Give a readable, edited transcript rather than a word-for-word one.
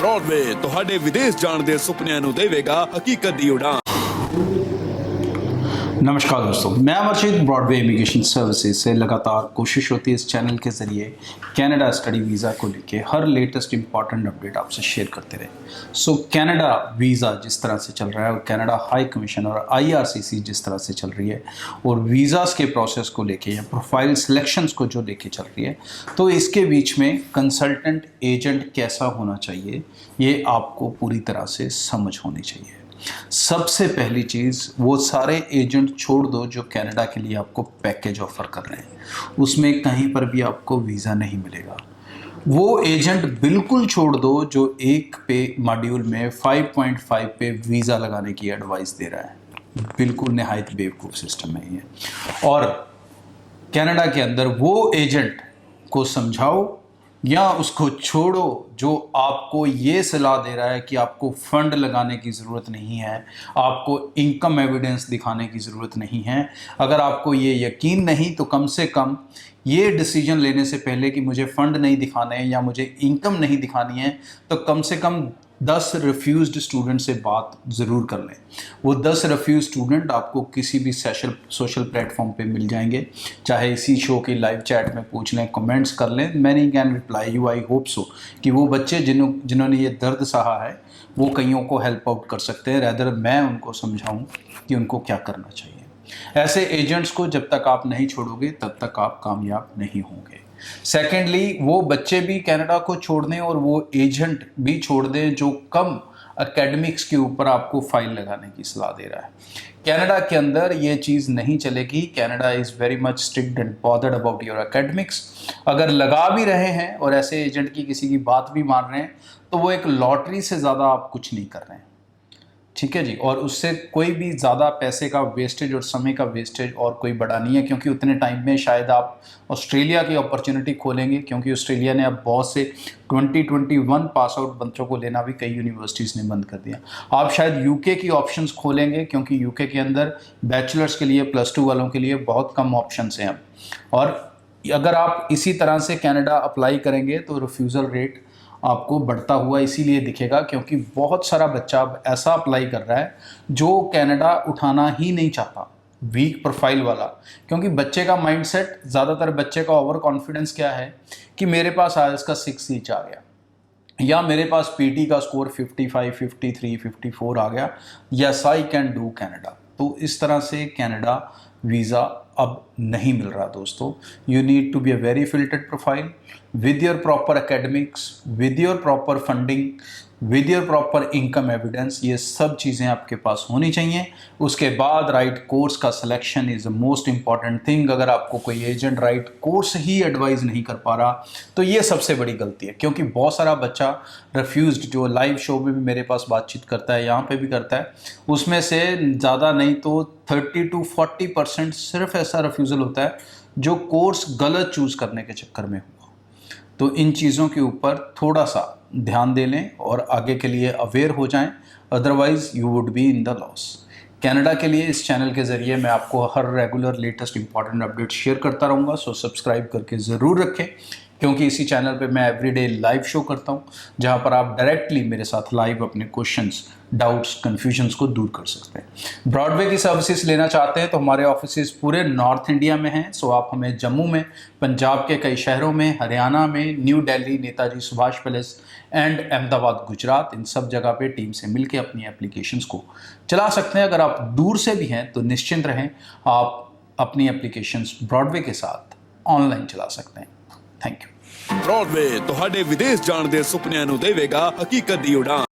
Broadway ਤੁਹਾਡੇ ਵਿਦੇਸ਼ ਜਾਣ ਦੇ ਸੁਪਨਿਆਂ ਨੂੰ ਦੇਵੇਗਾ ਹਕੀਕਤ ਦੀ ਉਡਾਨ। नमस्कार दोस्तों, मैं अमरजीत। ब्रॉडवे इमिग्रेशन सर्विसेज से लगातार कोशिश होती है इस चैनल के ज़रिए कनाडा स्टडी वीज़ा को लेके हर लेटेस्ट इंपॉर्टेंट अपडेट आपसे शेयर करते रहे। सो कनाडा वीज़ा जिस तरह से चल रहा है और कनाडा हाई कमीशन और IRCC जिस तरह से चल रही है और वीज़ाज़ के प्रोसेस को लेके या प्रोफाइल सिलेक्शंस को जो लेके चल रही है, तो इसके बीच में कंसल्टेंट एजेंट कैसा होना चाहिए ये आपको पूरी तरह से समझ होनी चाहिए। सबसे पहली चीज़, वो सारे एजेंट छोड़ दो जो कनाडा के लिए आपको पैकेज ऑफर कर रहे हैं, उसमें कहीं पर भी आपको वीज़ा नहीं मिलेगा। वो एजेंट बिल्कुल छोड़ दो जो एक पे मॉड्यूल में 5.5 पे वीज़ा लगाने की एडवाइस दे रहा है। बिल्कुल नहायत बेवकूफ़ सिस्टम है ये। और कनाडा के अंदर वो एजेंट को समझाओ या उसको छोड़ो जो आपको ये सलाह दे रहा है कि आपको फ़ंड लगाने की ज़रूरत नहीं है, आपको इनकम एविडेंस दिखाने की ज़रूरत नहीं है। अगर आपको ये यकीन नहीं तो कम से कम ये डिसीजन लेने से पहले कि मुझे फ़ंड नहीं दिखाने हैं या मुझे इनकम नहीं दिखानी है, तो कम से कम 10 रिफ्यूज़्ड स्टूडेंट से बात ज़रूर कर लें। वो 10 रिफ्यूज़ स्टूडेंट आपको किसी भी सोशल प्लेटफॉर्म पे मिल जाएंगे, चाहे इसी शो की लाइव चैट में पूछ लें, कमेंट्स कर लें। Many can reply you. I hope so कि वो बच्चे जिन्होंने ये दर्द सहा है वो कईयों को हेल्प आउट कर सकते हैं, रैदर मैं उनको समझाऊँ कि उनको क्या करना चाहिए। ऐसे एजेंट्स को जब तक आप नहीं छोड़ोगे तब तक आप कामयाब नहीं होंगे। सेकेंडली, वो बच्चे भी कनाडा को छोड़ दें और वो एजेंट भी छोड़ दें जो कम एकेडमिक्स के ऊपर आपको फाइल लगाने की सलाह दे रहा है। कनाडा के अंदर ये चीज़ नहीं चलेगी। Canada is very much strict and bothered about your academics. अगर लगा भी रहे हैं और ऐसे एजेंट की किसी की बात भी मान रहे हैं तो वो एक लॉटरी से ज़्यादा आप कुछ नहीं कर रहे हैं, ठीक है जी। और उससे कोई भी ज़्यादा पैसे का वेस्टेज और समय का वेस्टेज और कोई बड़ा नहीं है, क्योंकि उतने टाइम में शायद आप ऑस्ट्रेलिया की अपॉर्चुनिटी खोलेंगे, क्योंकि ऑस्ट्रेलिया ने अब बहुत से 2021 पास आउट बच्चों को लेना भी कई यूनिवर्सिटीज़ ने बंद कर दिया। आप शायद यूके की ऑप्शंस खोलेंगे, क्योंकि यूके के अंदर बैचलर्स के लिए +2 वालों के लिए बहुत कम ऑप्शंस हैं अब। और अगर आप इसी तरह से कनाडा अप्लाई करेंगे तो रिफ्यूज़ल रेट आपको बढ़ता हुआ इसीलिए दिखेगा क्योंकि बहुत सारा बच्चा अब ऐसा अप्लाई कर रहा है जो कनाडा उठाना ही नहीं चाहता, वीक प्रोफाइल वाला। क्योंकि बच्चे का माइंडसेट, ज़्यादातर बच्चे का ओवर कॉन्फिडेंस क्या है कि मेरे पास IELTS का 6 ईच आ गया, या मेरे पास PT का स्कोर 55, 53, 54 आ गया, yes I can do Canada. तो इस तरह से कनाडा वीज़ा अब नहीं मिल रहा दोस्तों। You need to be a very filtered profile with your proper academics, with your proper funding, with your proper income evidence। ये सब चीज़ें आपके पास होनी चाहिए। उसके बाद राइट कोर्स का selection is the most important thing. अगर आपको कोई एजेंट राइट कोर्स ही एडवाइस नहीं कर पा रहा तो ये सबसे बड़ी गलती है, क्योंकि बहुत सारा बच्चा रिफ्यूज़्ड जो लाइव शो में भी मेरे पास बातचीत करता है, यहाँ पे भी करता है, उसमें से ज़्यादा नहीं तो 30 to 40% सिर्फ ऐसा रिफ्यूज़ल होता है जो कोर्स गलत चूज़ करने के चक्कर में हुआ। तो इन चीज़ों के ऊपर थोड़ा सा ध्यान दे लें और आगे के लिए अवेयर हो जाएं, otherwise you would be in the loss. Canada के लिए इस चैनल के ज़रिए मैं आपको हर regular latest important update share करता रहूँगा। सो सब्सक्राइब करके ज़रूर रखें, क्योंकि इसी चैनल पे मैं एवरीडे लाइव शो करता हूँ, जहाँ पर आप डायरेक्टली मेरे साथ लाइव अपने क्वेश्चंस, डाउट्स, कन्फ्यूजन्स को दूर कर सकते हैं। ब्रॉडवे की सर्विसेज लेना चाहते हैं तो हमारे ऑफिसेज पूरे नॉर्थ इंडिया में हैं। सो आप हमें जम्मू में, पंजाब के कई शहरों में, हरियाणा में, न्यू दिल्ली, नेताजी सुभाष पैलेस एंड अहमदाबाद, गुजरात, इन सब जगह पे टीम से मिलकर अपनी एप्लीकेशंस को चला सकते हैं। अगर आप दूर से भी हैं तो निश्चिंत रहें, आप अपनी एप्लीकेशंस ब्रॉडवे के साथ ऑनलाइन चला सकते हैं। Thank you. ब्रॉडवे ਤੁਹਾਡੇ ਵਿਦੇਸ਼ ਜਾਣ ਦੇ ਸੁਪਨਿਆਂ ਨੂੰ ਦੇਵੇਗਾ ਹਕੀਕਤ ਦੀ ਉਡਾਨ।